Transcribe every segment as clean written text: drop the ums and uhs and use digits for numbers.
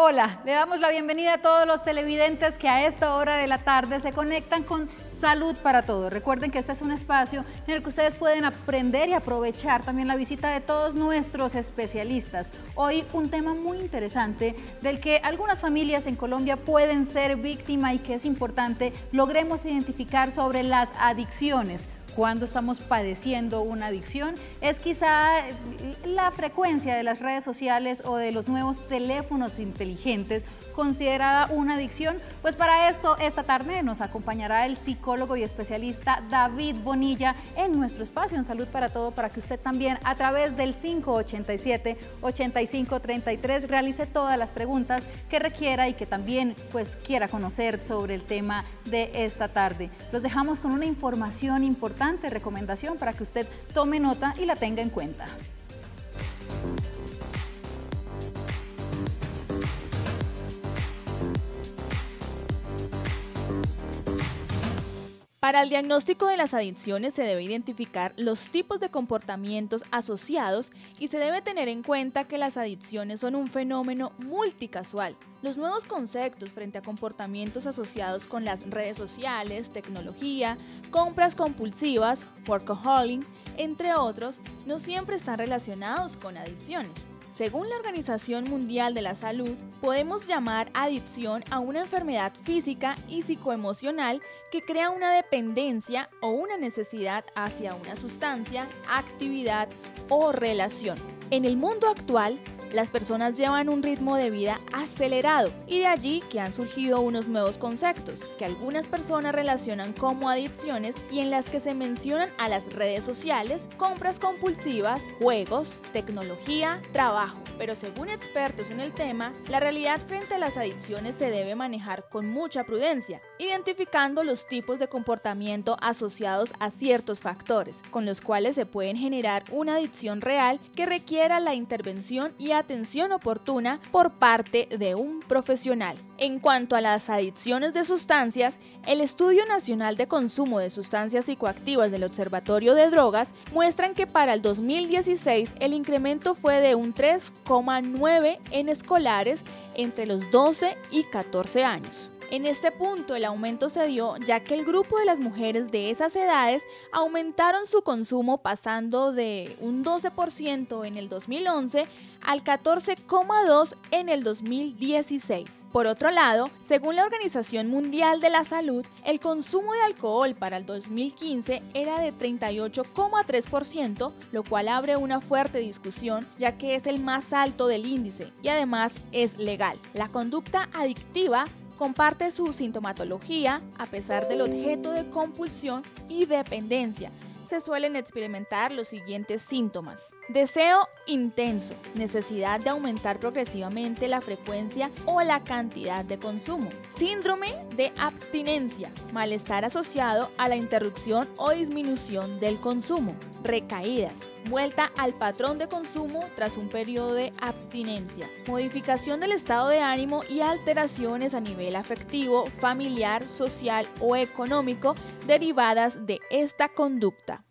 Hola, le damos la bienvenida a todos los televidentes que a esta hora de la tarde se conectan con Salud para Todos. Recuerden que este es un espacio en el que ustedes pueden aprender y aprovechar también la visita de todos nuestros especialistas. Hoy un tema muy interesante del que algunas familias en Colombia pueden ser víctimas y que es importante logremos identificar sobre las adicciones. Cuando estamos padeciendo una adicción, es quizá la frecuencia de las redes sociales o de los nuevos teléfonos inteligentes considerada una adicción. Pues para esto, esta tarde nos acompañará el psicólogo y especialista David Bonilla en nuestro espacio en Salud para Todo, para que usted también a través del 587-8533 realice todas las preguntas que requiera y que también pues quiera conocer sobre el tema de esta tarde. Los dejamos con una información importante, recomendación para que usted tome nota y la tenga en cuenta. Para el diagnóstico de las adicciones se debe identificar los tipos de comportamientos asociados y se debe tener en cuenta que las adicciones son un fenómeno multicasual. Los nuevos conceptos frente a comportamientos asociados con las redes sociales, tecnología, compras compulsivas, workaholic, entre otros, no siempre están relacionados con adicciones. Según la Organización Mundial de la Salud, podemos llamar adicción a una enfermedad física y psicoemocional que crea una dependencia o una necesidad hacia una sustancia, actividad o relación. En el mundo actual, las personas llevan un ritmo de vida acelerado y de allí que han surgido unos nuevos conceptos que algunas personas relacionan como adicciones y en las que se mencionan a las redes sociales, compras compulsivas, juegos, tecnología, trabajo. Pero según expertos en el tema, la realidad frente a las adicciones se debe manejar con mucha prudencia, identificando los tipos de comportamiento asociados a ciertos factores, con los cuales se pueden generar una adicción real que requiera la intervención y atención oportuna por parte de un profesional. En cuanto a las adicciones de sustancias, el Estudio Nacional de Consumo de Sustancias Psicoactivas del Observatorio de Drogas muestran que para el 2016 el incremento fue de un 3,9 en escolares entre los 12 y 14 años. En este punto el aumento se dio ya que el grupo de las mujeres de esas edades aumentaron su consumo pasando de un 12% en el 2011 al 14,2% en el 2016. Por otro lado, según la Organización Mundial de la Salud, el consumo de alcohol para el 2015 era de 38,3%, lo cual abre una fuerte discusión ya que es el más alto del índice y además es legal. La conducta adictiva comparte su sintomatología a pesar del objeto de compulsión y dependencia. Se suelen experimentar los siguientes síntomas: deseo intenso, necesidad de aumentar progresivamente la frecuencia o la cantidad de consumo, síndrome de abstinencia, malestar asociado a la interrupción o disminución del consumo, recaídas, vuelta al patrón de consumo tras un periodo de abstinencia, modificación del estado de ánimo y alteraciones a nivel afectivo, familiar, social o económico derivadas de esta conducta.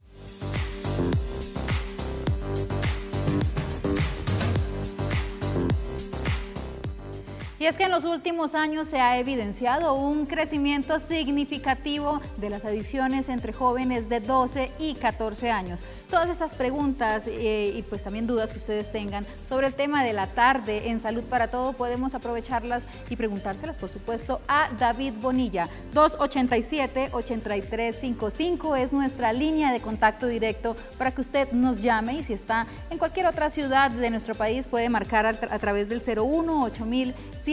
Y es que en los últimos años se ha evidenciado un crecimiento significativo de las adicciones entre jóvenes de 12 y 14 años. Todas estas preguntas y pues también dudas que ustedes tengan sobre el tema de la tarde en Salud para Todo, podemos aprovecharlas y preguntárselas, por supuesto, a David Bonilla. 287-8355 es nuestra línea de contacto directo para que usted nos llame, y si está en cualquier otra ciudad de nuestro país puede marcar a través del 01-8000-115-116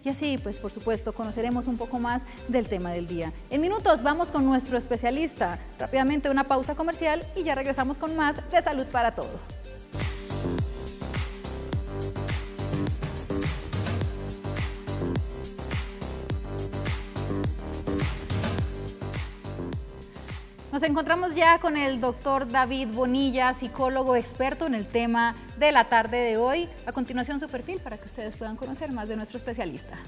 y así pues por supuesto conoceremos un poco más del tema del día. En minutos vamos con nuestro especialista. Rápidamente una pausa comercial y ya regresamos con más de Salud para Todo. Nos encontramos ya con el doctor David Bonilla, psicólogo experto en el tema de la tarde de hoy. A continuación su perfil para que ustedes puedan conocer más de nuestro especialista.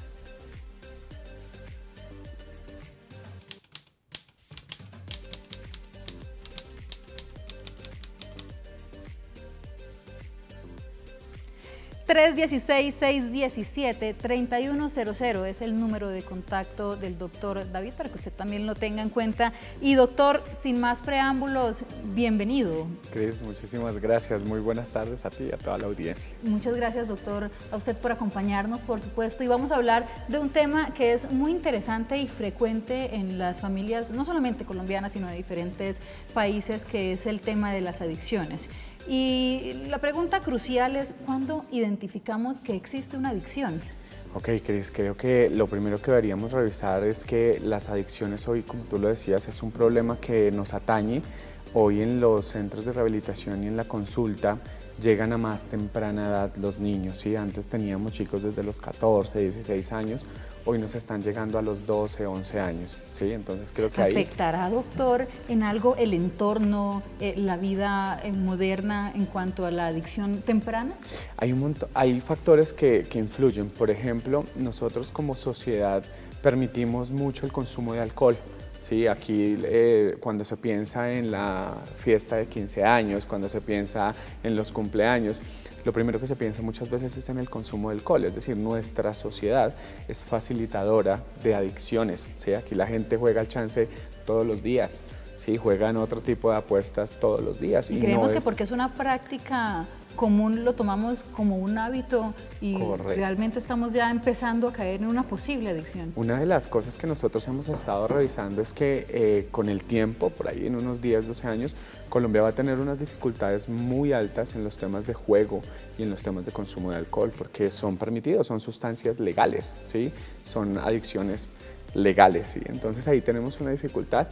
316-617-3100 es el número de contacto del doctor David para que usted también lo tenga en cuenta. Y doctor, sin más preámbulos, bienvenido. Cris, muchísimas gracias. Muy buenas tardes a ti y a toda la audiencia. Muchas gracias, doctor, a usted por acompañarnos, por supuesto. Y vamos a hablar de un tema que es muy interesante y frecuente en las familias, no solamente colombianas, sino de diferentes países, que es el tema de las adicciones. Y la pregunta crucial es, ¿cuándo identificamos que existe una adicción? Ok, Cris, creo que lo primero que deberíamos revisar es que las adicciones hoy, como tú lo decías, es un problema que nos atañe. Hoy en los centros de rehabilitación y en la consulta llegan a más temprana edad los niños, ¿sí? Antes teníamos chicos desde los 14, 16 años, hoy nos están llegando a los 12, 11 años, ¿sí? Entonces creo que ¿Afectará, doctor, en algo el entorno, la vida moderna en cuanto a la adicción temprana? Hay factores que influyen. Por ejemplo, nosotros como sociedad permitimos mucho el consumo de alcohol. Sí, aquí cuando se piensa en la fiesta de 15 años, cuando se piensa en los cumpleaños, lo primero que se piensa muchas veces es en el consumo de alcohol. Es decir, nuestra sociedad es facilitadora de adicciones. ¿Sí? Aquí la gente juega al chance todos los días, ¿sí? Juegan otro tipo de apuestas todos los días. Y creemos que porque es una práctica común lo tomamos como un hábito y realmente estamos ya empezando a caer en una posible adicción. Una de las cosas que nosotros hemos estado revisando es que con el tiempo, por ahí en unos 10, 12 años, Colombia va a tener unas dificultades muy altas en los temas de juego y en los temas de consumo de alcohol, porque son permitidos, son sustancias legales, ¿sí? Son adicciones legales, ¿sí? Entonces ahí tenemos una dificultad.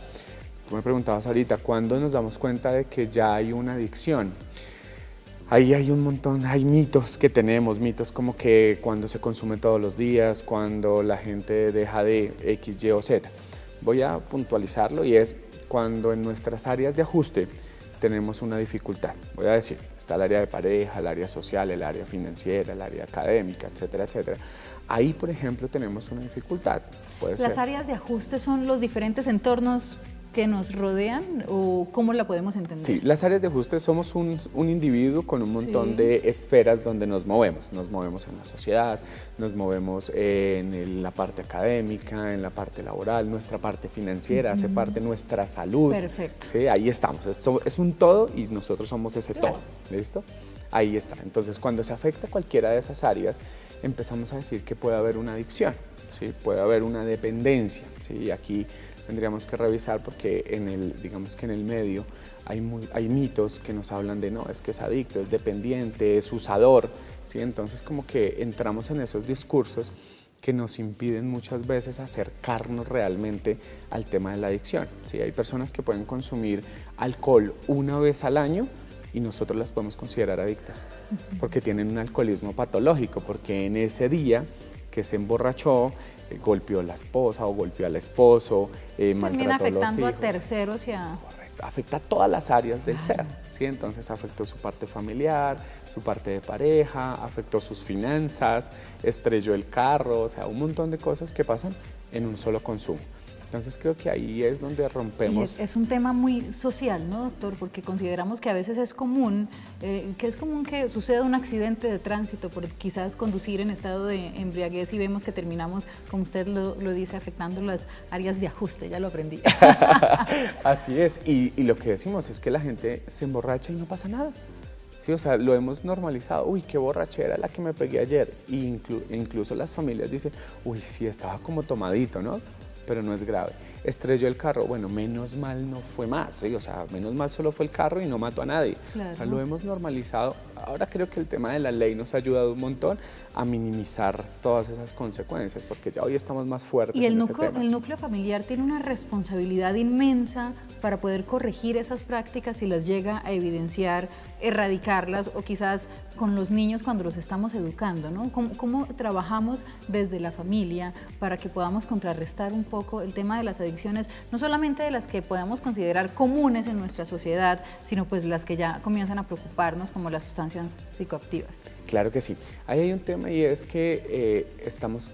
Tú me preguntabas ahorita, ¿cuándo nos damos cuenta de que ya hay una adicción? Ahí hay un montón, hay mitos que tenemos, mitos como que cuando se consume todos los días, cuando la gente deja de X, Y o Z. Voy a puntualizarlo y es cuando en nuestras áreas de ajuste tenemos una dificultad. Voy a decir, está el área de pareja, el área social, el área financiera, el área académica, etcétera, etcétera. Ahí, por ejemplo, tenemos una dificultad. ¿Las áreas de ajuste son los diferentes entornos que nos rodean o cómo la podemos entender? Sí, las áreas de ajuste somos un individuo con un montón de esferas donde nos movemos en la sociedad, nos movemos en la parte académica, en la parte laboral, nuestra parte financiera, hace parte nuestra salud. Perfecto. Sí, ahí estamos, es un todo y nosotros somos ese todo, ¿listo? Ahí está. Entonces, cuando se afecta cualquiera de esas áreas, empezamos a decir que puede haber una adicción, ¿sí? Puede haber una dependencia, ¿sí? Aquí tendríamos que revisar porque digamos que en el medio hay mitos que nos hablan de no, es que es adicto, es dependiente, es usador, ¿sí? Entonces como que entramos en esos discursos que nos impiden muchas veces acercarnos realmente al tema de la adicción, ¿sí? Hay personas que pueden consumir alcohol una vez al año y nosotros las podemos considerar adictas porque tienen un alcoholismo patológico, porque en ese día que se emborrachó, golpeó a la esposa o golpeó al esposo, maltrató a los afectando hijos. a terceros y a... Correcto, afecta a todas las áreas del ser, ¿sí? Entonces afectó su parte familiar, su parte de pareja, afectó sus finanzas, estrelló el carro, o sea, un montón de cosas que pasan en un solo consumo. Entonces creo que ahí es donde rompemos. Es un tema muy social, ¿no, doctor? Porque consideramos que a veces es común, que suceda un accidente de tránsito por quizás conducir en estado de embriaguez y vemos que terminamos, como usted lo dice, afectando las áreas de ajuste, ya lo aprendí. Así es, y lo que decimos es que la gente se emborracha y no pasa nada. Sí, o sea, lo hemos normalizado. Uy, qué borrachera la que me pegué ayer. Y incluso las familias dicen, uy, sí, estaba como tomadito, ¿no? Pero no es grave. Estrelló el carro, bueno, menos mal no fue más, ¿sí? O sea, menos mal solo fue el carro y no mató a nadie. Claro. O sea, lo hemos normalizado. Ahora creo que el tema de la ley nos ha ayudado un montón a minimizar todas esas consecuencias, porque ya hoy estamos más fuertes en ese tema. El núcleo familiar tiene una responsabilidad inmensa para poder corregir esas prácticas si las llega a evidenciar, erradicarlas, o quizás con los niños cuando los estamos educando, ¿no? ¿Cómo trabajamos desde la familia para que podamos contrarrestar un poco el tema de las adicciones, no solamente de las que podemos considerar comunes en nuestra sociedad, sino pues las que ya comienzan a preocuparnos, como las sustancias psicoactivas? Claro que sí. Ahí hay un tema y es que estamos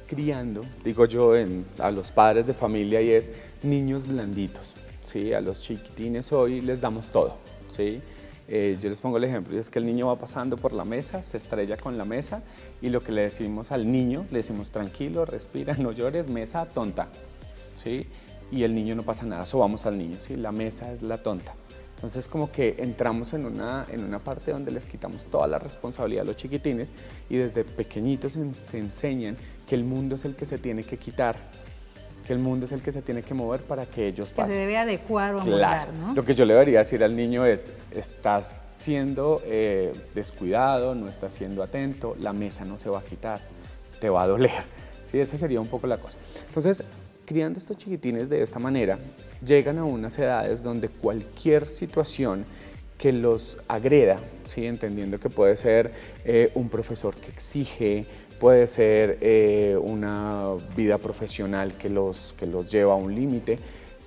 criando, digo yo, a los padres de familia, y es niños blanditos, ¿sí? A los chiquitines hoy les damos todo, ¿sí? Yo les pongo el ejemplo, y es que el niño va pasando por la mesa, se estrella con la mesa y lo que le decimos al niño, le decimos tranquilo, respira, no llores, mesa tonta, ¿sí? Y el niño no pasa nada, sobamos al niño, ¿sí? La mesa es la tonta. Entonces como que entramos en una parte donde les quitamos toda la responsabilidad a los chiquitines y desde pequeñitos se enseñan que el mundo es el que se tiene que quitar, que el mundo es el que se tiene que mover para que ellos pasen. Que se debe adecuar o amoldar, ¿no? Lo que yo le debería decir al niño es, estás siendo descuidado, no estás siendo atento, la mesa no se va a quitar, te va a doler. ¿Sí? Esa sería un poco la cosa. Entonces, criando estos chiquitines de esta manera, llegan a unas edades donde cualquier situación que los agreda, ¿sí? Entendiendo que puede ser un profesor que exige, puede ser una vida profesional que los lleva a un límite,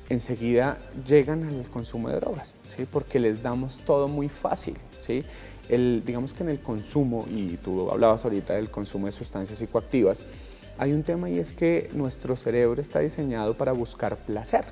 enseguida llegan al consumo de drogas, ¿sí? Porque les damos todo muy fácil, ¿sí? Digamos que en el consumo, y tú hablabas ahorita del consumo de sustancias psicoactivas, hay un tema y es que nuestro cerebro está diseñado para buscar placer,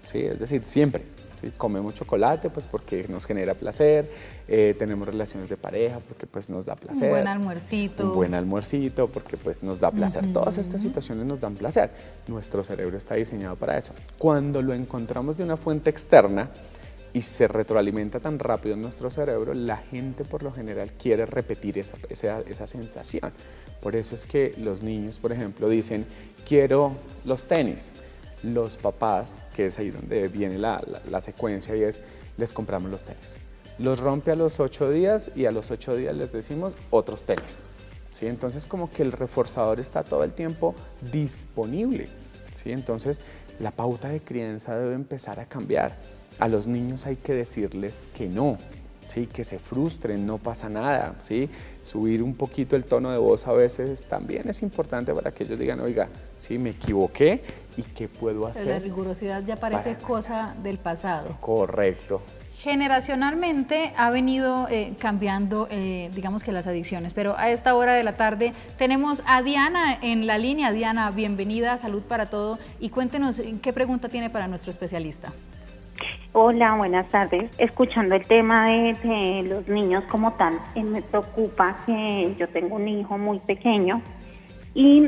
¿sí? Es decir, siempre. ¿Sí? Comemos chocolate pues porque nos genera placer, tenemos relaciones de pareja porque pues nos da placer. Un buen almuercito. Un buen almuercito porque pues nos da placer. Todas estas situaciones nos dan placer. Nuestro cerebro está diseñado para eso. Cuando lo encontramos de una fuente externa y se retroalimenta tan rápido en nuestro cerebro, la gente por lo general quiere repetir esa sensación. Por eso es que los niños, por ejemplo, dicen, quiero los tenis. Los papás, que es ahí donde viene la secuencia, y es, les compramos los tenis. Los rompe a los 8 días y a los 8 días les decimos otros tenis. ¿Sí? Entonces como que el reforzador está todo el tiempo disponible. ¿Sí? Entonces la pauta de crianza debe empezar a cambiar. A los niños hay que decirles que no, ¿sí? Que se frustren, no pasa nada, ¿sí? Subir un poquito el tono de voz a veces también es importante para que ellos digan, oiga, sí, me equivoqué y qué puedo hacer. La rigurosidad ya parece cosa del pasado. Correcto. Generacionalmente ha venido cambiando, digamos que las adicciones, pero a esta hora de la tarde tenemos a Diana en la línea. Diana, bienvenida a Salud para Todo y cuéntenos qué pregunta tiene para nuestro especialista. Hola, buenas tardes. Escuchando el tema de los niños como tal, me preocupa que yo tengo un hijo muy pequeño y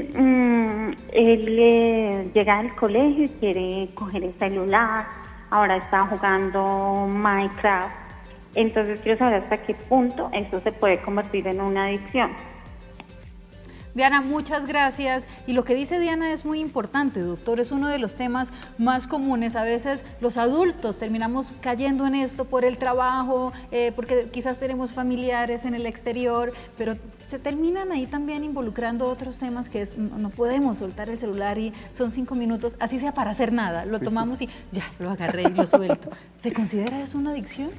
él llega al colegio y quiere coger el celular, ahora está jugando Minecraft, entonces quiero saber hasta qué punto eso se puede convertir en una adicción. Diana, muchas gracias. Y lo que dice Diana es muy importante, doctor, es uno de los temas más comunes. A veces los adultos terminamos cayendo en esto por el trabajo, porque quizás tenemos familiares en el exterior, pero se terminan ahí también involucrando otros temas que es, no podemos soltar el celular y son 5 minutos, así sea para hacer nada, lo tomamos y ya, lo agarré y lo suelto. ¿Se considera eso una adicción?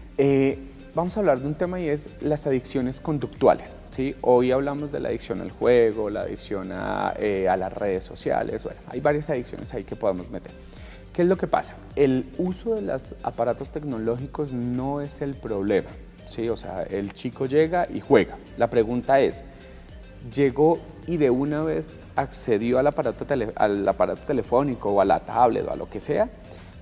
Vamos a hablar de un tema y es las adicciones conductuales, ¿sí? Hoy hablamos de la adicción al juego, la adicción a las redes sociales, bueno, hay varias adicciones ahí que podemos meter. ¿Qué es lo que pasa? El uso de los aparatos tecnológicos no es el problema, ¿sí? O sea, el chico llega y juega. La pregunta es, ¿llegó y de una vez accedió al aparato telefónico o a la tablet o a lo que sea?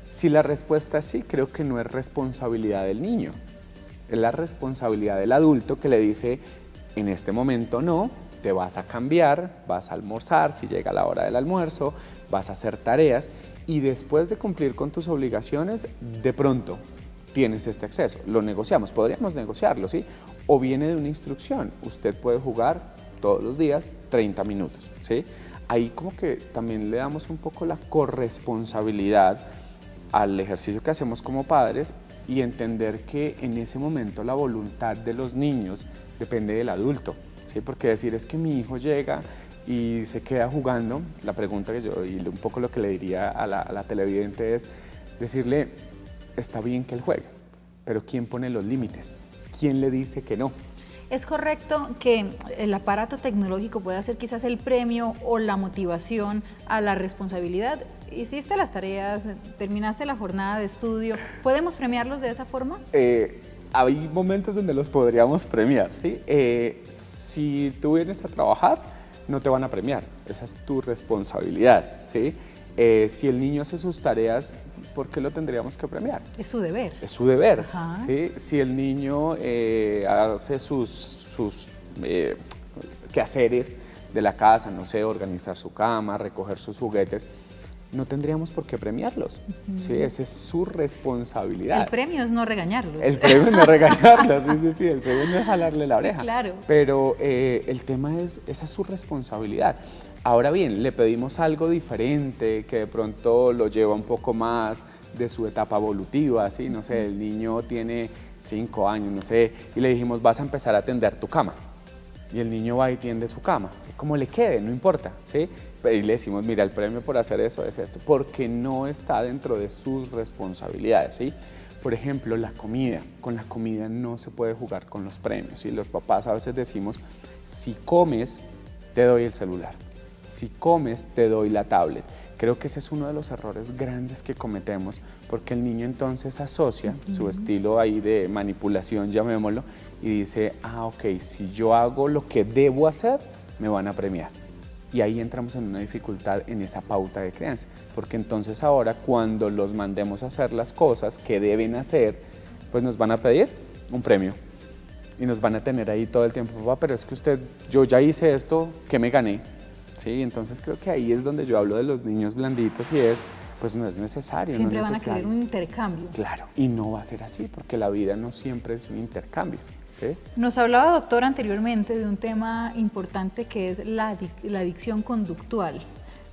Si la respuesta es sí, creo que no es responsabilidad del niño. Es la responsabilidad del adulto que le dice, en este momento no, te vas a cambiar, vas a almorzar, si llega la hora del almuerzo, vas a hacer tareas y después de cumplir con tus obligaciones, de pronto tienes este acceso. Lo negociamos, podríamos negociarlo, ¿sí? O viene de una instrucción, usted puede jugar todos los días 30 minutos, ¿sí? Ahí como que también le damos un poco la corresponsabilidad al ejercicio que hacemos como padres y entender que en ese momento la voluntad de los niños depende del adulto, ¿sí? Porque decir es que mi hijo llega y se queda jugando, la pregunta que yo, y un poco lo que le diría a la televidente es decirle, está bien que él juegue, pero ¿quién pone los límites? ¿Quién le dice que no? ¿Es correcto que el aparato tecnológico pueda ser quizás el premio o la motivación a la responsabilidad? ¿Hiciste las tareas, terminaste la jornada de estudio? ¿Podemos premiarlos de esa forma? Hay momentos donde los podríamos premiar, ¿sí? Si tú vienes a trabajar, no te van a premiar, esa es tu responsabilidad, ¿sí? Si el niño hace sus tareas, ¿por qué lo tendríamos que premiar? Es su deber. Es su deber. Ajá. ¿Sí? Si el niño hace sus quehaceres de la casa, no sé, organizar su cama, recoger sus juguetes, no tendríamos por qué premiarlos. ¿Sí? Esa es su responsabilidad. El premio es no regañarlos. El premio es no regañarlos, sí, el premio no es jalarle la oreja. Sí, claro. Pero el tema es, esa es su responsabilidad. Ahora bien, le pedimos algo diferente, que de pronto lo lleva un poco más de su etapa evolutiva, ¿sí? No sé, el niño tiene 5 años, no sé, y le dijimos, vas a empezar a tender tu cama. Y el niño va y tiende su cama, como le quede, no importa, ¿sí? Y le decimos, mira, el premio por hacer eso es esto, porque no está dentro de sus responsabilidades, ¿sí? Por ejemplo, la comida. Con la comida no se puede jugar con los premios, ¿sí? Los papás a veces decimos, si comes, te doy el celular. Si comes, te doy la tablet. Creo que ese es uno de los errores grandes que cometemos, porque el niño entonces asocia su estilo ahí de manipulación, llamémoslo, y dice, ah, ok, si yo hago lo que debo hacer, me van a premiar. Y ahí entramos en una dificultad en esa pauta de crianza, porque entonces ahora cuando los mandemos a hacer las cosas que deben hacer, pues nos van a pedir un premio. Y nos van a tener ahí todo el tiempo, papá, pero es que yo ya hice esto, ¿qué me gané? Sí, entonces creo que ahí es donde yo hablo de los niños blanditos y pues no es necesario. Siempre no es van necesario. a querer un intercambio. Claro, y no va a ser así, porque la vida no siempre es un intercambio, ¿sí? Nos hablaba, doctor, anteriormente de un tema importante que es la adicción conductual.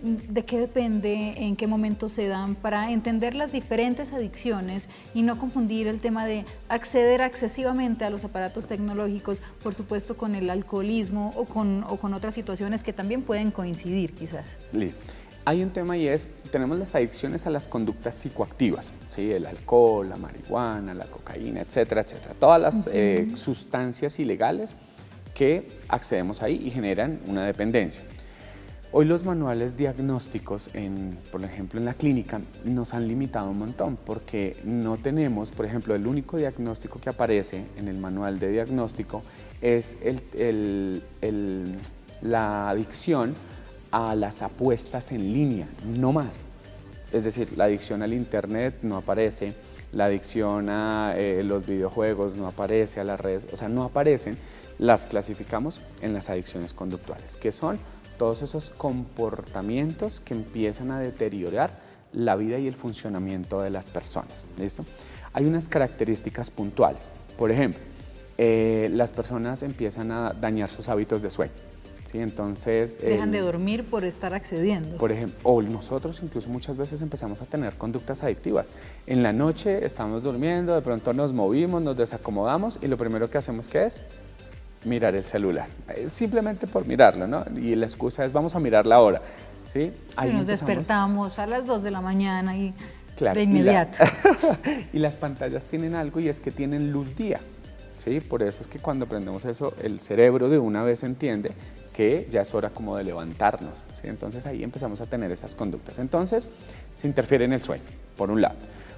¿De qué depende, en qué momento se dan para entender las diferentes adicciones y no confundir el tema de acceder excesivamente a los aparatos tecnológicos, por supuesto con el alcoholismo o con otras situaciones que también pueden coincidir quizás? Listo. Hay un tema y tenemos las adicciones a las conductas psicoactivas, ¿sí? El alcohol, la marihuana, la cocaína, etcétera, etcétera. Todas las sustancias ilegales que accedemos ahí y generan una dependencia. Hoy los manuales diagnósticos, por ejemplo en la clínica, nos han limitado un montón porque no tenemos, por ejemplo, el único diagnóstico que aparece en el manual de diagnóstico es la adicción a las apuestas en línea, no más. Es decir, la adicción al internet no aparece, la adicción a los videojuegos no aparece, a las redes, o sea, no aparecen, las clasificamos en las adicciones conductuales, que son todos esos comportamientos que empiezan a deteriorar la vida y el funcionamiento de las personas. ¿Listo? Hay unas características puntuales. Por ejemplo, las personas empiezan a dañar sus hábitos de sueño. ¿Sí? Entonces, dejan de dormir por estar accediendo. Por ejemplo, o nosotros incluso muchas veces empezamos a tener conductas adictivas. En la noche estamos durmiendo, de pronto nos movimos, nos desacomodamos y lo primero que hacemos, ¿qué es? Mirar el celular, simplemente por mirarlo, ¿no? Y la excusa es vamos a mirar la hora, ¿sí? Ahí nos despertamos a las 2 de la mañana y claro, de inmediato. Y las pantallas tienen algo y es que tienen luz día, ¿sí? Por eso es que cuando aprendemos eso, el cerebro de una vez entiende que ya es hora como de levantarnos, ¿sí? Entonces ahí empezamos a tener esas conductas. Entonces se interfiere en el sueño, por un lado.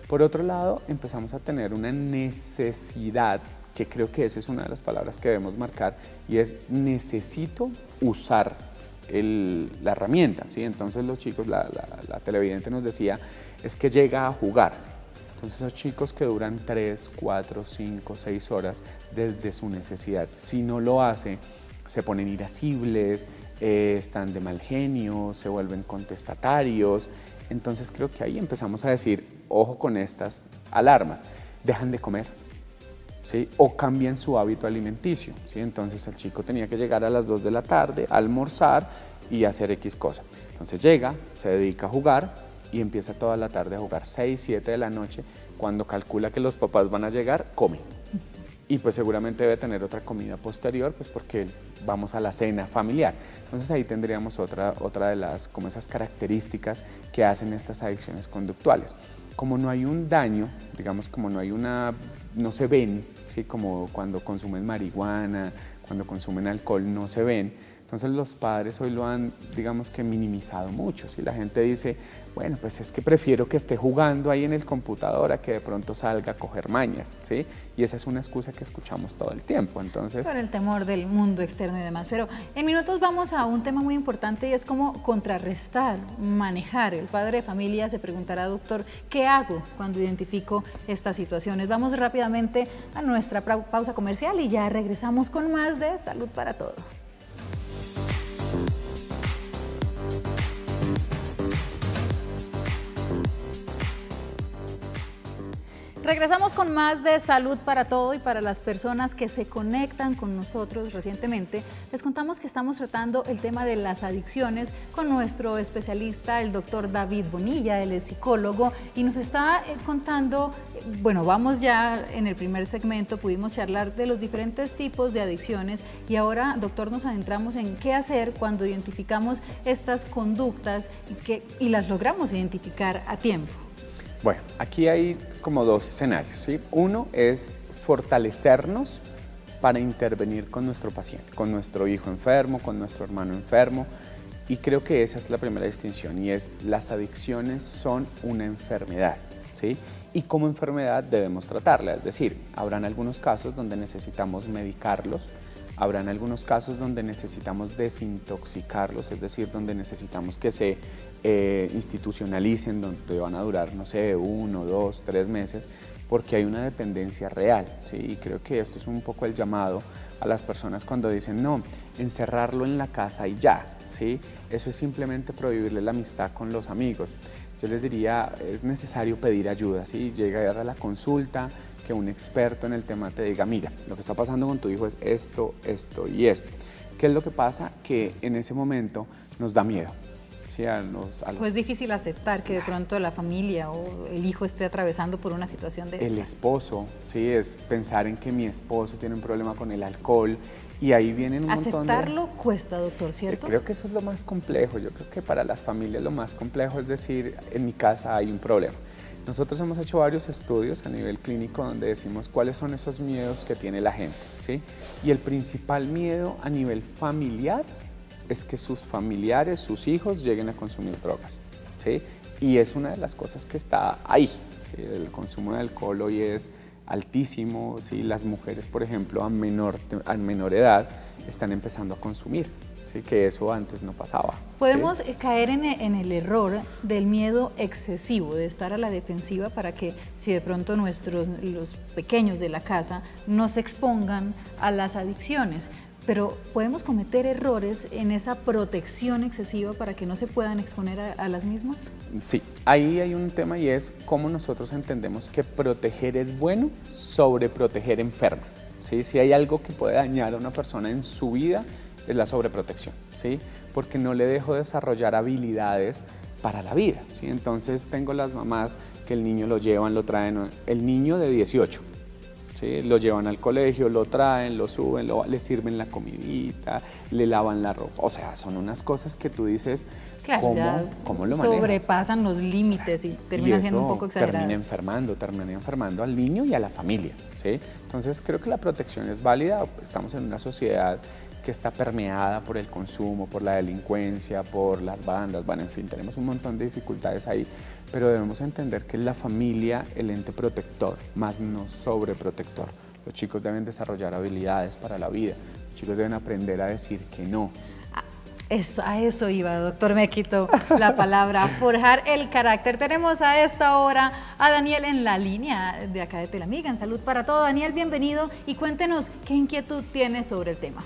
Por otro lado, empezamos a tener una necesidad, que creo que esa es una de las palabras que debemos marcar, y es necesito usar la herramienta, ¿sí? Entonces los chicos, la televidente nos decía, es que llega a jugar. Entonces esos chicos que duran 3, 4, 5, 6 horas desde su necesidad, si no lo hace, se ponen irascibles, están de mal genio, se vuelven contestatarios. Entonces creo que ahí empezamos a decir, ojo con estas alarmas, dejan de comer, ¿sí? O cambian su hábito alimenticio, ¿sí? Entonces el chico tenía que llegar a las 2 de la tarde, almorzar y hacer X cosa. Entonces llega, se dedica a jugar y empieza toda la tarde a jugar, 6, 7 de la noche, cuando calcula que los papás van a llegar, come. Y pues seguramente debe tener otra comida posterior, pues porque vamos a la cena familiar. Entonces ahí tendríamos otra de las, como esas características que hacen estas adicciones conductuales. Como no hay un daño, digamos, como no se ven, ¿sí? Como cuando consumen marihuana, cuando consumen alcohol, no se ven, Entonces los padres hoy lo han, digamos que minimizado mucho. Si la gente dice, bueno, pues es que prefiero que esté jugando ahí en el computador a que de pronto salga a coger mañas, ¿sí? Y esa es una excusa que escuchamos todo el tiempo. Entonces, por el temor del mundo externo y demás. Pero en minutos vamos a un tema muy importante y es cómo contrarrestar, manejar. El padre de familia se preguntará, doctor, ¿qué hago cuando identifico estas situaciones? Vamos rápidamente a nuestra pausa comercial y ya regresamos con más de Salud para Todo. Regresamos con más de Salud para Todo y para las personas que se conectan con nosotros recientemente, les contamos que estamos tratando el tema de las adicciones con nuestro especialista, el doctor David Bonilla, él es psicólogo y nos está contando, bueno, vamos ya en el primer segmento, pudimos charlar de los diferentes tipos de adicciones y ahora, doctor, nos adentramos en qué hacer cuando identificamos estas conductas y las logramos identificar a tiempo. Bueno, aquí hay como dos escenarios, ¿sí? Uno es fortalecernos para intervenir con nuestro paciente, con nuestro hijo enfermo, con nuestro hermano enfermo, y creo que esa es la primera distinción, y es las adicciones son una enfermedad, ¿sí? Y como enfermedad debemos tratarla, es decir, habrán algunos casos donde necesitamos medicarlos, habrán algunos casos donde necesitamos desintoxicarlos, es decir, donde necesitamos que se institucionalicen, donde van a durar, no sé, 1, 2, 3 meses, porque hay una dependencia real, ¿sí? Y creo que esto es un poco el llamado a las personas cuando dicen, no, encerrarlo en la casa y ya, ¿sí? Eso es simplemente prohibirle la amistad con los amigos. Yo les diría, es necesario pedir ayuda, ¿sí? Llegar a la consulta, que un experto en el tema te diga, mira, lo que está pasando con tu hijo es esto, esto y esto. ¿Qué es lo que pasa? Que en ese momento nos da miedo. ¿Sí? Pues es difícil aceptar que de pronto la familia o el hijo esté atravesando por una situación de estas. El esposo, sí, es pensar en que mi esposo tiene un problema con el alcohol y ahí vienen un montón de... Aceptarlo cuesta, doctor, ¿cierto? Creo que eso es lo más complejo. Yo creo que para las familias lo más complejo es decir, en mi casa hay un problema. Nosotros hemos hecho varios estudios a nivel clínico donde decimos cuáles son esos miedos que tiene la gente, ¿sí? Y el principal miedo a nivel familiar es que sus familiares, sus hijos lleguen a consumir drogas, ¿sí? Y es una de las cosas que está ahí, ¿sí? El consumo de alcohol hoy es altísimo, ¿sí? Las mujeres, por ejemplo, a menor edad están empezando a consumir. Sí, que eso antes no pasaba. Podemos ¿sí? caer en el error del miedo excesivo, de estar a la defensiva para que si de pronto los pequeños de la casa no se expongan a las adicciones. Pero podemos cometer errores en esa protección excesiva para que no se puedan exponer a las mismas. Sí, ahí hay un tema y es cómo nosotros entendemos que proteger es bueno, sobreproteger enferma. ¿Sí? Si hay algo que puede dañar a una persona en su vida, es la sobreprotección, ¿sí? Porque no le dejo desarrollar habilidades para la vida, ¿sí? Entonces tengo las mamás que el niño lo llevan, lo traen, el niño de 18, ¿sí? Lo llevan al colegio, lo traen, lo suben, le sirven la comidita, le lavan la ropa, o sea, son unas cosas que tú dices, claro, ¿cómo lo manejas? Sobrepasan los límites y termina siendo un poco exagerado. Termina enfermando al niño y a la familia, ¿sí? Entonces creo que la protección es válida, estamos en una sociedad que está permeada por el consumo, por la delincuencia, por las bandas, bueno, en fin, tenemos un montón de dificultades ahí, pero debemos entender que es la familia el ente protector, más no sobreprotector. Los chicos deben desarrollar habilidades para la vida, los chicos deben aprender a decir que no. A eso iba, doctor, me quitó la palabra, forjar el carácter. Tenemos a esta hora a Daniel en la línea de acá de Telamiga, en Salud para Todo. Daniel, bienvenido y cuéntenos qué inquietud tiene sobre el tema.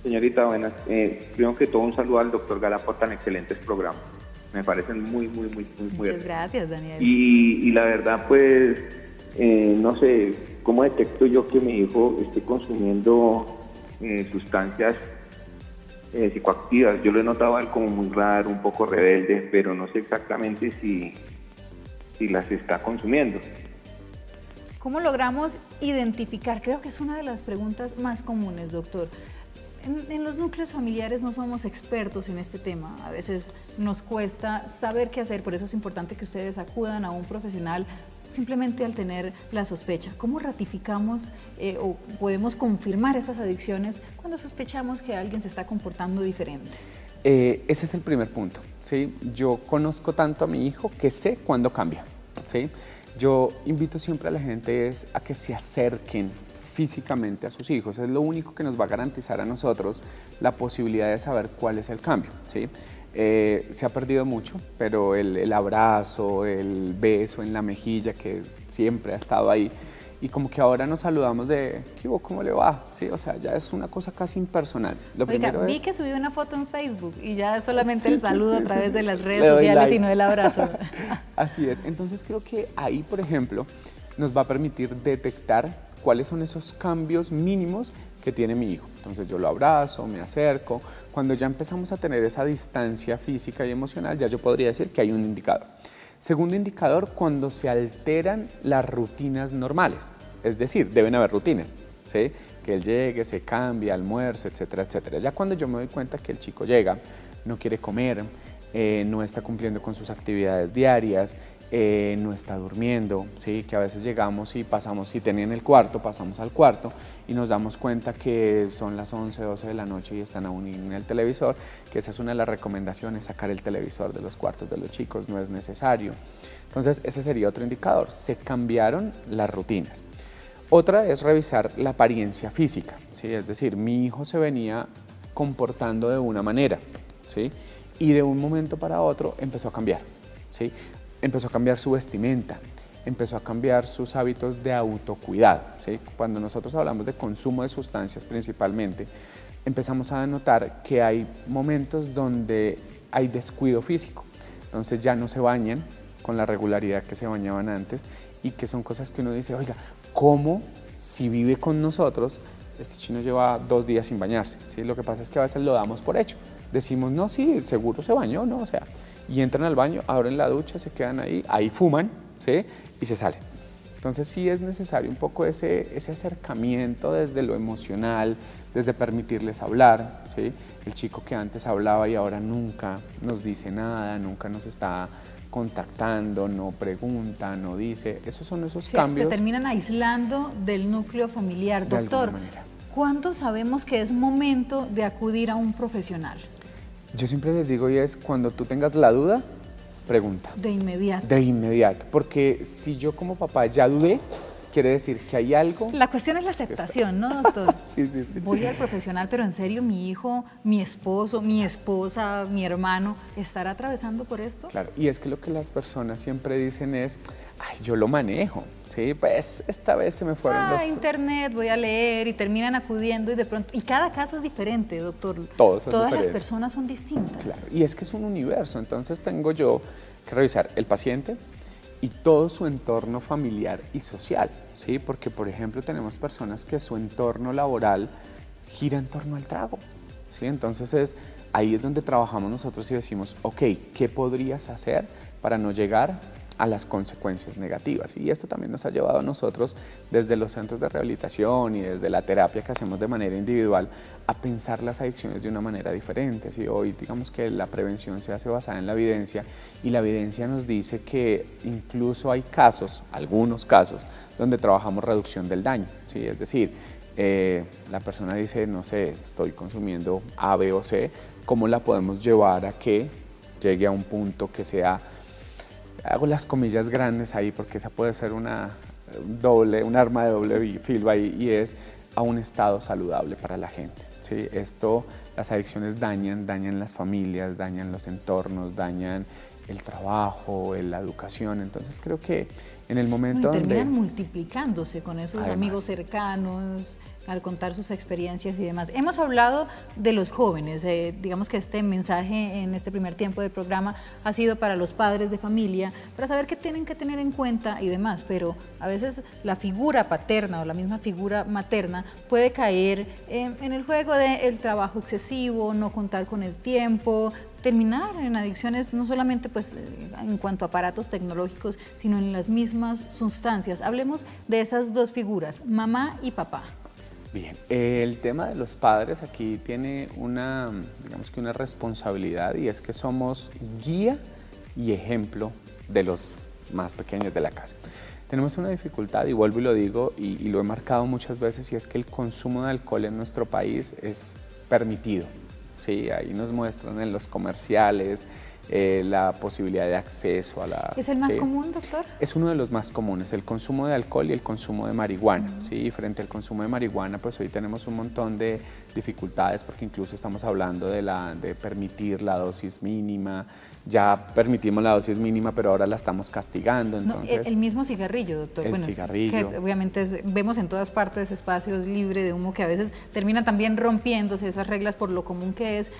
Señorita, buenas. Primero que todo, un saludo al doctor Gala por tan excelentes programas. Me parecen muy Muchas gracias, Daniel. Y la verdad, pues, no sé, ¿cómo detecto yo que mi hijo esté consumiendo sustancias psicoactivas? Yo lo he notado a él como muy raro, un poco rebelde, pero no sé exactamente si las está consumiendo. ¿Cómo logramos identificar? Creo que es una de las preguntas más comunes, doctor. En los núcleos familiares no somos expertos en este tema, a veces nos cuesta saber qué hacer, por eso es importante que ustedes acudan a un profesional simplemente al tener la sospecha. ¿Cómo ratificamos o podemos confirmar estas adicciones cuando sospechamos que alguien se está comportando diferente? Ese es el primer punto, ¿sí? Yo conozco tanto a mi hijo que sé cuándo cambia, ¿sí? Yo invito siempre a la gente a que se acerquen físicamente a sus hijos. Es lo único que nos va a garantizar a nosotros la posibilidad de saber cuál es el cambio, ¿sí? Se ha perdido mucho, pero el abrazo, el beso en la mejilla que siempre ha estado ahí, y como que ahora nos saludamos de ¿qué hubo? ¿Cómo le va? Sí, o sea, ya es una cosa casi impersonal. Oiga, vi que subió una foto en Facebook y ya solamente el saludo a través de las redes sociales like. Y no el abrazo. Así es, entonces creo que ahí, por ejemplo, nos va a permitir detectar cuáles son esos cambios mínimos que tiene mi hijo. Entonces yo lo abrazo, me acerco. Cuando ya empezamos a tener esa distancia física y emocional, ya yo podría decir que hay un indicador. Segundo indicador, cuando se alteran las rutinas normales. Es decir, deben haber rutinas, ¿sí? Que él llegue, se cambie, almuerce, etcétera, etcétera. Ya cuando yo me doy cuenta que el chico llega, no quiere comer, no está cumpliendo con sus actividades diarias, no está durmiendo, ¿sí? Que a veces llegamos y pasamos, si tenía en el cuarto, pasamos al cuarto y nos damos cuenta que son las 11, 12 de la noche y están aún en el televisor, que esa es una de las recomendaciones, sacar el televisor de los cuartos de los chicos, no es necesario. Entonces ese sería otro indicador, se cambiaron las rutinas. Otra es revisar la apariencia física, ¿sí? Es decir, mi hijo se venía comportando de una manera, ¿sí? Y de un momento para otro empezó a cambiar, ¿sí? Empezó a cambiar su vestimenta, empezó a cambiar sus hábitos de autocuidado, ¿sí? Cuando nosotros hablamos de consumo de sustancias principalmente, empezamos a notar que hay momentos donde hay descuido físico, entonces ya no se bañan con la regularidad que se bañaban antes y que son cosas que uno dice, oiga, ¿cómo si vive con nosotros, este chino lleva 2 días sin bañarse? ¿Sí? Lo que pasa es que a veces lo damos por hecho, decimos, no, sí, seguro se bañó, ¿no? O sea, y entran al baño, abren la ducha, se quedan ahí fuman, ¿sí? Y se salen. Entonces sí es necesario un poco ese acercamiento desde lo emocional, desde permitirles hablar, ¿sí? El chico que antes hablaba y ahora nunca nos dice nada, nunca nos está contactando, no pregunta, no dice, esos son esos cambios. Se terminan aislando del núcleo familiar. Doctor, ¿cuándo sabemos que es momento de acudir a un profesional? Yo siempre les digo, y es cuando tú tengas la duda, pregunta. De inmediato. De inmediato, porque si yo como papá ya dudé, quiere decir que hay algo. La cuestión es la aceptación, ¿no, doctor? Sí, sí, sí. Voy al profesional, pero en serio, mi hijo, mi esposo, mi esposa, mi hermano, ¿estará atravesando por esto? Claro, y es que lo que las personas siempre dicen es, ay, yo lo manejo, ¿sí? Pues esta vez se me fueron los... internet, voy a leer y terminan acudiendo y de pronto... Y cada caso es diferente, doctor. Todas las personas son distintas. Claro, y es que es un universo, entonces tengo yo que revisar el paciente y todo su entorno familiar y social, ¿sí? Porque, por ejemplo, tenemos personas que su entorno laboral gira en torno al trago, ¿sí? Entonces ahí es donde trabajamos nosotros y decimos, ok, ¿qué podrías hacer para no llegar a las consecuencias negativas? Y esto también nos ha llevado a nosotros desde los centros de rehabilitación y desde la terapia que hacemos de manera individual a pensar las adicciones de una manera diferente. ¿Sí? Hoy digamos que la prevención se hace basada en la evidencia y la evidencia nos dice que incluso hay casos, algunos casos, donde trabajamos reducción del daño, ¿sí? Es decir, la persona dice, no sé, estoy consumiendo A, B o C, ¿cómo la podemos llevar a que llegue a un punto que sea... Hago las comillas grandes ahí porque esa puede ser un arma de doble filo ahí, y es a un estado saludable para la gente, ¿sí? Las adicciones dañan las familias, dañan los entornos, dañan el trabajo, la educación. Entonces creo que en el momento donde... terminan multiplicándose con esos amigos cercanos, al contar sus experiencias y demás. Hemos hablado de los jóvenes, digamos que este mensaje en este primer tiempo del programa ha sido para los padres de familia, para saber qué tienen que tener en cuenta y demás, pero a veces la figura paterna o la misma figura materna puede caer en el juego del trabajo excesivo, no contar con el tiempo, terminar en adicciones no solamente pues, en cuanto a aparatos tecnológicos, sino en las mismas sustancias. Hablemos de esas dos figuras, mamá y papá. Bien, el tema de los padres aquí tiene digamos que una responsabilidad, y es que somos guía y ejemplo de los más pequeños de la casa. Tenemos una dificultad, y vuelvo y lo digo, y lo he marcado muchas veces, y es que el consumo de alcohol en nuestro país es permitido. Sí, ahí nos muestran en los comerciales la posibilidad de acceso a la... ¿Es el más común, doctor? Es uno de los más comunes, el consumo de alcohol y el consumo de marihuana. ¿Sí? Frente al consumo de marihuana, pues hoy tenemos un montón de dificultades, porque incluso estamos hablando de permitir la dosis mínima. Ya permitimos la dosis mínima, pero ahora la estamos castigando. Entonces, no, el mismo cigarrillo, doctor. El cigarrillo. Que obviamente vemos en todas partes espacios libres de humo que a veces terminan también rompiéndose esas reglas por lo común que es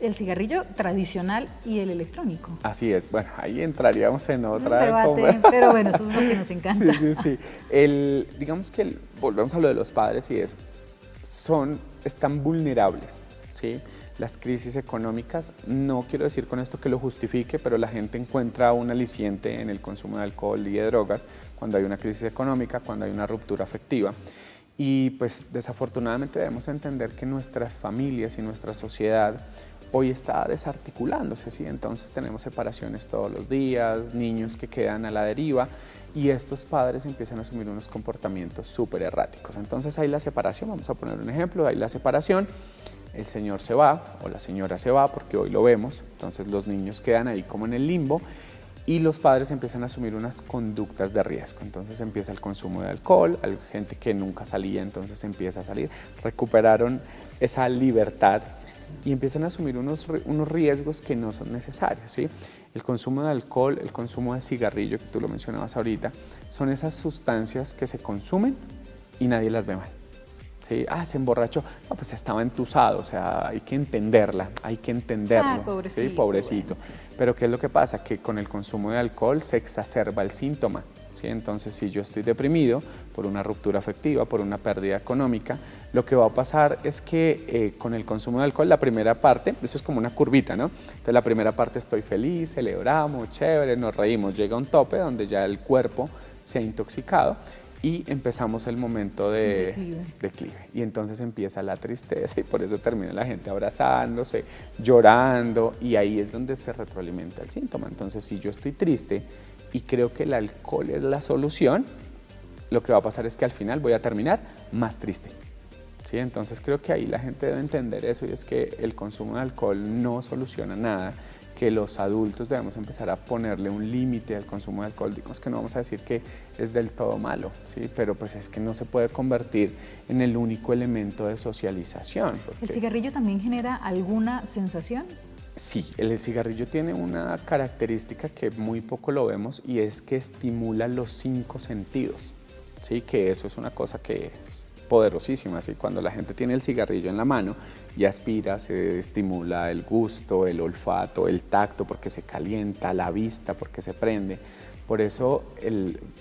el cigarrillo tradicional y el electrónico. Así es. Bueno, ahí entraríamos en otra debate, pero bueno, eso es lo que nos encanta. Sí. Digamos que volvemos a lo de los padres y eso. Están vulnerables, ¿sí? Las crisis económicas, no quiero decir con esto que lo justifique, pero la gente encuentra un aliciente en el consumo de alcohol y de drogas cuando hay una crisis económica, cuando hay una ruptura afectiva. Y pues desafortunadamente debemos entender que nuestras familias y nuestra sociedad hoy está desarticulándose, ¿sí? Entonces tenemos separaciones todos los días, niños que quedan a la deriva y estos padres empiezan a asumir unos comportamientos súper erráticos. Entonces hay la separación, vamos a poner un ejemplo, hay la separación. El señor se va o la señora se va, porque hoy lo vemos, entonces los niños quedan ahí como en el limbo y los padres empiezan a asumir unas conductas de riesgo. Entonces empieza el consumo de alcohol, hay gente que nunca salía, entonces empieza a salir, recuperaron esa libertad y empiezan a asumir unos riesgos que no son necesarios, ¿sí? El consumo de alcohol, el consumo de cigarrillo, que tú lo mencionabas ahorita, son esas sustancias que se consumen y nadie las ve mal. ¿Sí? Se emborrachó, no, pues estaba entusado, o sea, hay que entenderla, hay que entenderlo. Pobrecito. ¿Sí? Pobrecito. Bueno, sí. Pero ¿qué es lo que pasa? Que con el consumo de alcohol se exacerba el síntoma, ¿sí? Entonces, si yo estoy deprimido por una ruptura afectiva, por una pérdida económica, lo que va a pasar es que con el consumo de alcohol, la primera parte, eso es como una curvita, ¿no? Entonces, la primera parte estoy feliz, celebramos, chévere, nos reímos, llega un tope donde ya el cuerpo se ha intoxicado, y empezamos el momento de declive. Y entonces empieza la tristeza y por eso termina la gente abrazándose, llorando y ahí es donde se retroalimenta el síntoma. Entonces si yo estoy triste y creo que el alcohol es la solución, lo que va a pasar es que al final voy a terminar más triste. ¿Sí? Entonces creo que ahí la gente debe entender eso y es que el consumo de alcohol no soluciona nada, que los adultos debemos empezar a ponerle un límite al consumo de alcohol. Digamos que no vamos a decir que es del todo malo, ¿sí? Pero pues es que no se puede convertir en el único elemento de socialización. ¿El cigarrillo también genera alguna sensación? Sí, el cigarrillo tiene una característica que muy poco lo vemos y es que estimula los 5 sentidos, ¿sí? Que eso es una cosa que es poderosísima, ¿sí? Cuando la gente tiene el cigarrillo en la mano y aspira, se estimula el gusto, el olfato, el tacto porque se calienta, la vista porque se prende. Por eso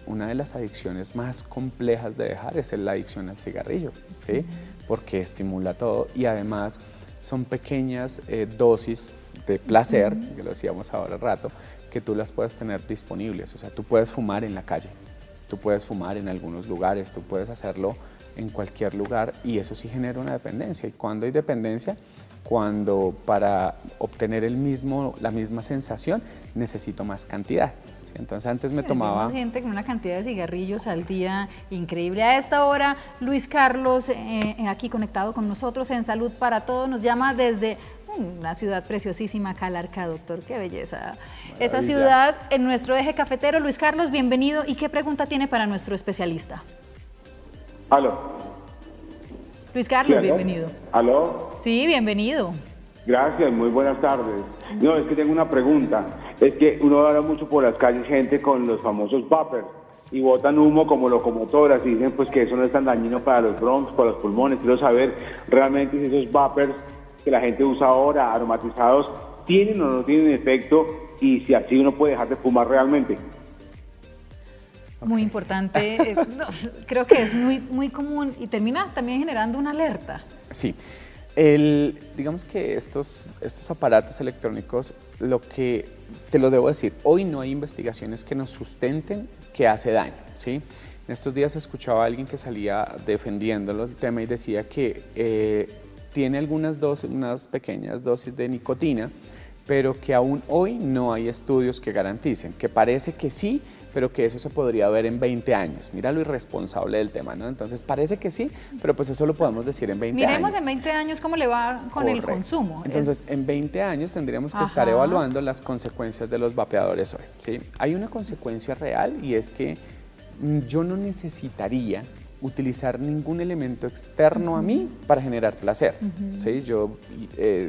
una de las adicciones más complejas de dejar es la adicción al cigarrillo, ¿sí? Porque estimula todo y además son pequeñas dosis de placer, que lo decíamos ahora rato, que tú las puedes tener disponibles. O sea, tú puedes fumar en la calle, tú puedes fumar en algunos lugares, tú puedes hacerlo en cualquier lugar y eso sí genera una dependencia. ¿Y cuándo hay dependencia? Cuando para obtener la misma sensación necesito más cantidad. ¿Sí? Entonces antes me tomaba... Tenemos gente con una cantidad de cigarrillos al día increíble. A esta hora, Luis Carlos, aquí conectado con nosotros en Salud para Todos, nos llama desde una ciudad preciosísima, Calarcá, doctor, qué belleza. Maravilla. Esa ciudad en nuestro eje cafetero. Luis Carlos, bienvenido. ¿Y qué pregunta tiene para nuestro especialista? Aló. Luis Carlos, ¿Sí, bienvenido. ¿Aló? Sí, bienvenido. Gracias, muy buenas tardes. No, es que tengo una pregunta. Es que uno habla mucho por las calles gente con los famosos vapers y botan humo como locomotoras y dicen pues que eso no es tan dañino para los bronquios, para los pulmones. Quiero saber realmente si esos vapers que la gente usa ahora, aromatizados, tienen o no tienen efecto y si así uno puede dejar de fumar realmente. Muy importante, creo que es muy común y termina también generando una alerta. Sí, digamos que estos aparatos electrónicos, lo que te lo debo decir, hoy no hay investigaciones que nos sustenten que hace daño, ¿sí? En estos días escuchaba a alguien que salía defendiéndolo el tema y decía que tiene unas pequeñas dosis de nicotina, pero que aún hoy no hay estudios que garanticen, que parece que sí, pero que eso se podría ver en 20 años. Mira lo irresponsable del tema, ¿no? Entonces parece que sí, pero pues eso lo podemos decir en 20 años. Miremos en 20 años cómo le va con el consumo. Entonces, en 20 años tendríamos que estar evaluando las consecuencias de los vapeadores hoy, ¿sí? Hay una consecuencia real y es que yo no necesitaría utilizar ningún elemento externo a mí para generar placer, ¿sí? Yo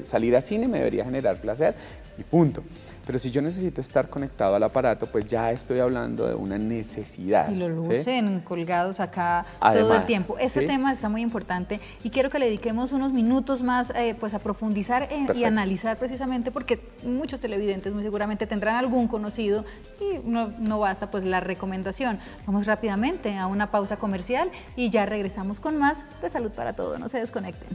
salir al cine me debería generar placer y punto. Pero si yo necesito estar conectado al aparato, pues ya estoy hablando de una necesidad. Y lo lucen, ¿sí?, colgados acá además, todo el tiempo. Ese ¿sí?, tema está muy importante y quiero que le dediquemos unos minutos más pues a profundizar y analizar precisamente, porque muchos televidentes muy seguramente tendrán algún conocido y no basta pues la recomendación. Vamos rápidamente a una pausa comercial y ya regresamos con más de Salud para Todo. No se desconecten.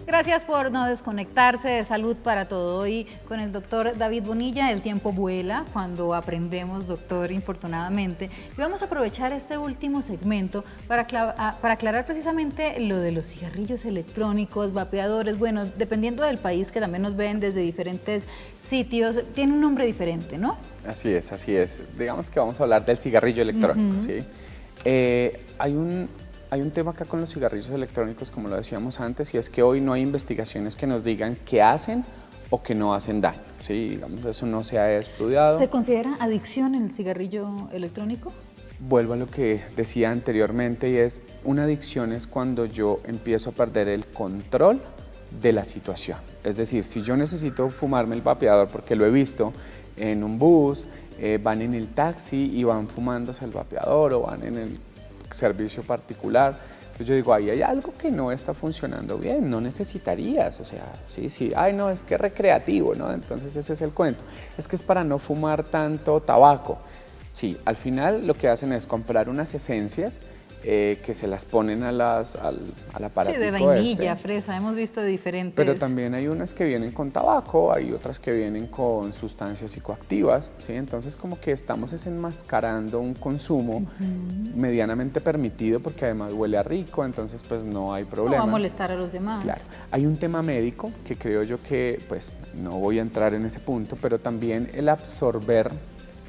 Gracias por no desconectarse de Salud para Todo. Hoy con el doctor David Bonilla. El tiempo vuela cuando aprendemos, doctor, infortunadamente. Y vamos a aprovechar este último segmento para aclarar precisamente lo de los cigarrillos electrónicos, vapeadores. Bueno, dependiendo del país, que también nos ven desde diferentes sitios, tiene un nombre diferente, ¿no? Así es, así es. Digamos que vamos a hablar del cigarrillo electrónico, ¿sí? Hay un tema acá con los cigarrillos electrónicos, como lo decíamos antes, y es que hoy no hay investigaciones que nos digan que hacen o que no hacen daño, ¿sí? Digamos, eso no se ha estudiado. ¿Se considera adicción el cigarrillo electrónico? Vuelvo a lo que decía anteriormente, y es una adicción es cuando yo empiezo a perder el control de la situación. Es decir, si yo necesito fumarme el vapeador porque lo he visto en un bus, van en el taxi y van fumándose el vapeador, o van en el servicio particular, entonces yo digo, ahí hay algo que no está funcionando bien, no necesitarías, o sea, sí, ay no, es que es recreativo, ¿no? Entonces ese es el cuento, es que es para no fumar tanto tabaco. Sí, al final lo que hacen es comprar unas esencias que se las ponen al aparatico. Sí, de vainilla, fresa, hemos visto diferentes. Pero también hay unas que vienen con tabaco, hay otras que vienen con sustancias psicoactivas, ¿sí? Entonces como que estamos desenmascarando un consumo medianamente permitido, porque además huele a rico, entonces pues no hay problema. No va a molestar a los demás. Claro. Hay un tema médico que creo yo que, pues no voy a entrar en ese punto, pero también el absorber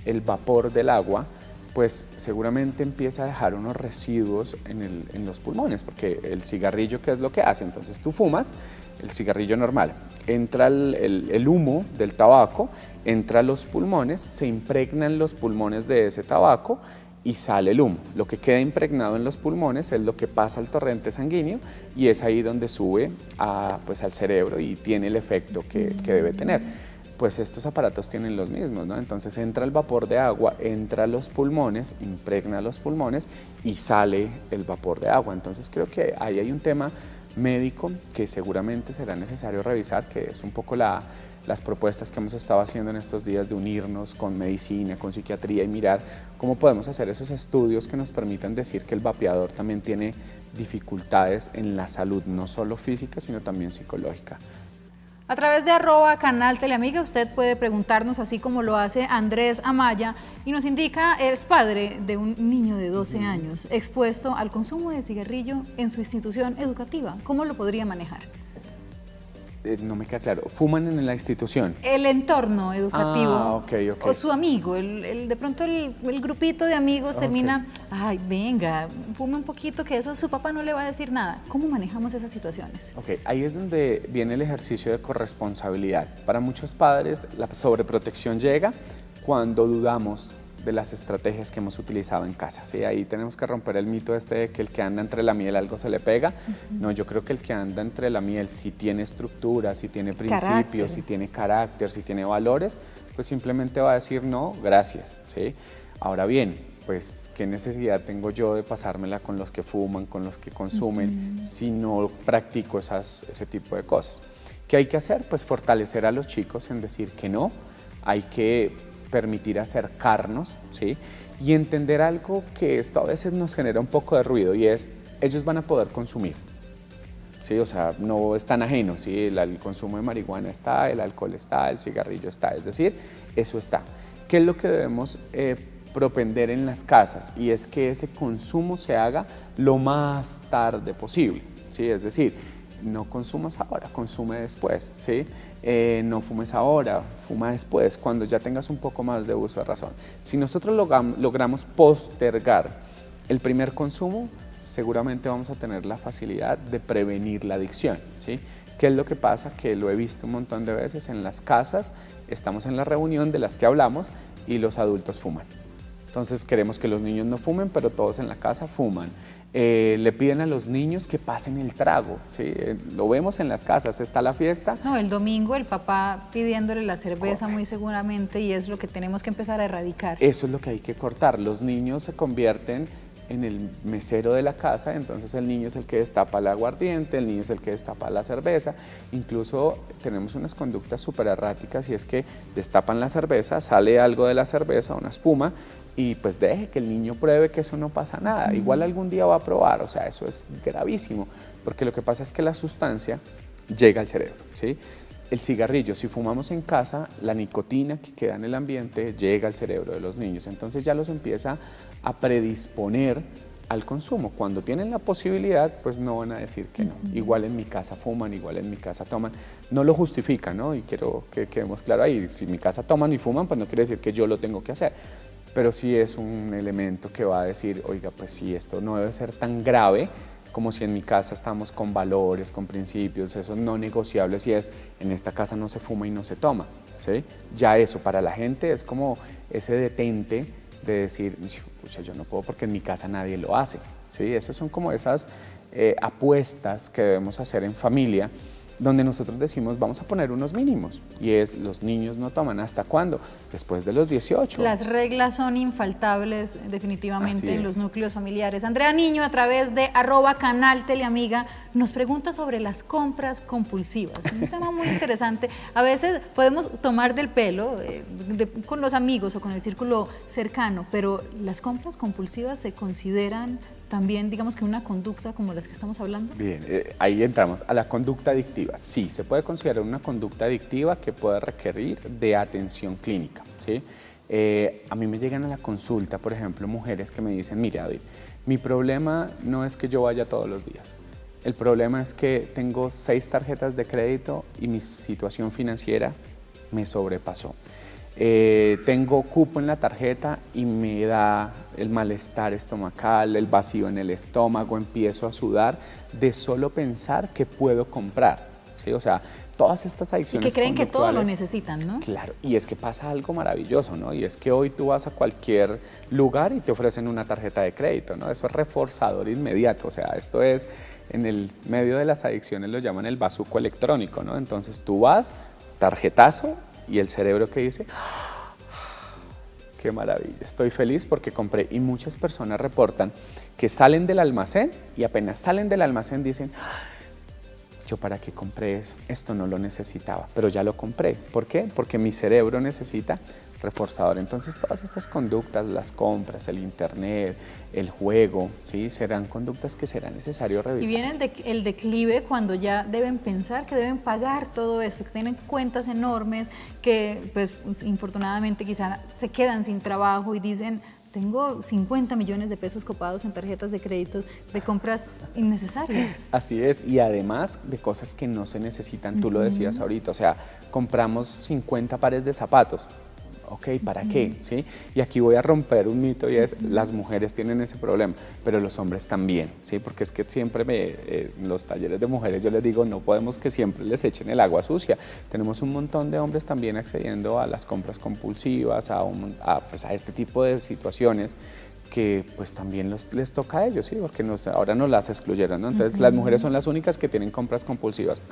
el vapor del agua, pues seguramente empieza a dejar unos residuos en los pulmones, porque el cigarrillo, ¿qué es lo que hace? Entonces tú fumas el cigarrillo normal, entra el humo del tabaco, entra a los pulmones, se impregnan los pulmones de ese tabaco y sale el humo. Lo que queda impregnado en los pulmones es lo que pasa al torrente sanguíneo y es ahí donde sube pues al cerebro y tiene el efecto que debe tener. Pues estos aparatos tienen los mismos, ¿no? Entonces entra el vapor de agua, entra a los pulmones, impregna los pulmones y sale el vapor de agua. Entonces creo que ahí hay un tema médico que seguramente será necesario revisar, que es un poco las propuestas que hemos estado haciendo en estos días de unirnos con medicina, con psiquiatría y mirar cómo podemos hacer esos estudios que nos permitan decir que el vapeador también tiene dificultades en la salud, no solo física, sino también psicológica. A través de @canal Teleamiga usted puede preguntarnos, así como lo hace Andrés Amaya, y nos indica, es padre de un niño de 12 años expuesto al consumo de cigarrillo en su institución educativa. ¿Cómo lo podría manejar? No me queda claro. ¿Fuman en la institución? El entorno educativo. Okay. O su amigo, de pronto el grupito de amigos termina, ay, venga, fume un poquito, que eso su papá no le va a decir nada. ¿Cómo manejamos esas situaciones? Ahí es donde viene el ejercicio de corresponsabilidad. Para muchos padres, la sobreprotección llega cuando dudamos de las estrategias que hemos utilizado en casa. ¿Sí? Ahí tenemos que romper el mito de que el que anda entre la miel algo se le pega. No, yo creo que el que anda entre la miel, si tiene estructura, si tiene principios, si tiene carácter, si tiene valores, pues simplemente va a decir no, gracias. ¿Sí? Ahora bien, pues qué necesidad tengo yo de pasármela con los que fuman, con los que consumen, si no practico ese tipo de cosas. ¿Qué hay que hacer? Pues fortalecer a los chicos en decir que no, hay que permitir acercarnos, ¿sí? Y entender algo que esto a veces nos genera un poco de ruido, y es, ellos van a poder consumir, ¿sí? O sea, no están ajenos, ¿sí? El consumo de marihuana está, el alcohol está, el cigarrillo está, es decir, eso está. ¿Qué es lo que debemos propender en las casas? Y es que ese consumo se haga lo más tarde posible, ¿sí? Es decir, no consumas ahora, consume después, ¿sí? No fumes ahora, fuma después, cuando ya tengas un poco más de uso de razón. Si nosotros logramos postergar el primer consumo, seguramente vamos a tener la facilidad de prevenir la adicción, ¿sí? ¿Qué es lo que pasa? Que lo he visto un montón de veces en las casas, estamos en la reunión de las que hablamos y los adultos fuman. Entonces queremos que los niños no fumen, pero todos en la casa fuman. Le piden a los niños que pasen el trago, ¿sí? Lo vemos en las casas, está la fiesta. No, el domingo el papá pidiéndole la cerveza muy seguramente, y es lo que tenemos que empezar a erradicar. Eso es lo que hay que cortar. Los niños se convierten en el mesero de la casa, entonces el niño es el que destapa el aguardiente, el niño es el que destapa la cerveza. Incluso tenemos unas conductas súper erráticas, y es que destapan la cerveza, sale algo de la cerveza, una espuma, y pues deje que el niño pruebe que eso no pasa nada. Igual algún día va a probar, o sea, eso es gravísimo, porque lo que pasa es que la sustancia llega al cerebro, ¿sí? El cigarrillo, si fumamos en casa, la nicotina que queda en el ambiente llega al cerebro de los niños, entonces ya los empieza a predisponer al consumo. Cuando tienen la posibilidad, pues no van a decir que no. Igual en mi casa fuman, igual en mi casa toman. No lo justifican, ¿no? Y quiero que quedemos claro ahí, si en mi casa toman y fuman, pues no quiere decir que yo lo tengo que hacer. Pero sí es un elemento que va a decir, oiga, pues sí, esto no debe ser tan grave como si en mi casa estamos con valores, con principios, esos no negociables, y es, en esta casa no se fuma y no se toma, ¿sí? Ya eso para la gente es como ese detente de decir, pucha, yo no puedo porque en mi casa nadie lo hace, ¿sí? Esas son como esas apuestas que debemos hacer en familia, donde nosotros decimos, vamos a poner unos mínimos, y es, los niños no toman. ¿Hasta cuándo? Después de los 18. Las reglas son infaltables definitivamente en los núcleos familiares. Andrea Niño, a través de @canalteleamiga, nos pregunta sobre las compras compulsivas. Un tema muy interesante. A veces podemos tomar del pelo con los amigos o con el círculo cercano, pero las compras compulsivas se consideran también, digamos, que una conducta como las que estamos hablando. Bien, ahí entramos a la conducta adictiva. Sí, se puede considerar una conducta adictiva que puede requerir de atención clínica, ¿sí? A mí me llegan a la consulta, por ejemplo, mujeres que me dicen, mire, David, mi problema no es que yo vaya todos los días. El problema es que tengo 6 tarjetas de crédito y mi situación financiera me sobrepasó. Tengo cupo en la tarjeta y me da el malestar estomacal, el vacío en el estómago, empiezo a sudar de solo pensar que puedo comprar, ¿sí? O sea, todas estas adicciones y que creen que todo lo necesitan, ¿no? Claro, y es que pasa algo maravilloso, ¿no? Y es que hoy tú vas a cualquier lugar y te ofrecen una tarjeta de crédito, ¿no? Eso es reforzador inmediato, o sea, esto es, en el medio de las adicciones lo llaman el bazuco electrónico, ¿no? Entonces tú vas, tarjetazo, y el cerebro que dice, qué maravilla, estoy feliz porque compré. Y muchas personas reportan que salen del almacén y apenas salen del almacén dicen, yo para qué compré eso, esto no lo necesitaba, pero ya lo compré. ¿Por qué? Porque mi cerebro necesita reforzador. Entonces todas estas conductas, las compras, el internet, el juego, ¿sí? Serán conductas que será necesario revisar. Y viene el declive cuando ya deben pensar que deben pagar todo eso, que tienen cuentas enormes, que pues infortunadamente quizá se quedan sin trabajo y dicen, tengo 50 millones de pesos copados en tarjetas de créditos de compras innecesarias. Así es, y además de cosas que no se necesitan, tú lo decías ahorita, o sea, compramos 50 pares de zapatos. Ok, ¿para qué? ¿Sí? Y aquí voy a romper un mito y es, las mujeres tienen ese problema, pero los hombres también, ¿sí? Porque es que siempre en los talleres de mujeres yo les digo, no podemos que siempre les echen el agua sucia. Tenemos un montón de hombres también accediendo a las compras compulsivas, pues a este tipo de situaciones que pues también les toca a ellos, ¿sí? Porque ahora nos las excluyeron, ¿no? Entonces las mujeres son las únicas que tienen compras compulsivas.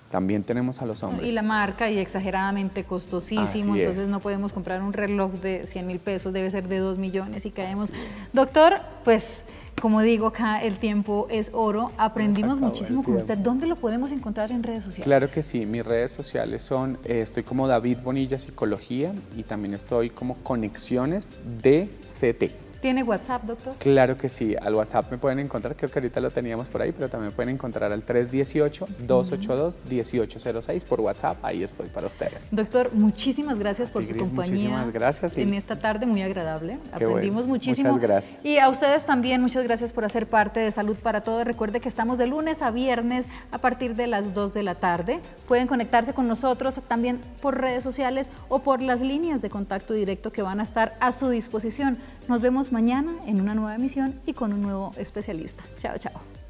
También tenemos a los hombres. Y la marca, y exageradamente costosísimo, entonces no podemos comprar un reloj de 100.000 pesos, debe ser de 2 millones y caemos. Doctor, pues como digo acá, el tiempo es oro, aprendimos muchísimo con usted. ¿Dónde lo podemos encontrar en redes sociales? Claro que sí, mis redes sociales son, estoy como David Bonilla Psicología y también estoy como Conexiones DCT. ¿Tiene WhatsApp, doctor? Claro que sí, al WhatsApp me pueden encontrar, creo que ahorita lo teníamos por ahí, pero también me pueden encontrar al 318-282-1806 por WhatsApp, ahí estoy para ustedes. Doctor, muchísimas gracias por su compañía. Muchísimas gracias. En esta tarde muy agradable, aprendimos muchísimo. Muchas gracias. Y a ustedes también, muchas gracias por hacer parte de Salud para Todos. Recuerde que estamos de lunes a viernes a partir de las 2 de la tarde. Pueden conectarse con nosotros también por redes sociales o por las líneas de contacto directo que van a estar a su disposición. Nos vemos mañana en una nueva emisión y con un nuevo especialista. Chao, chao.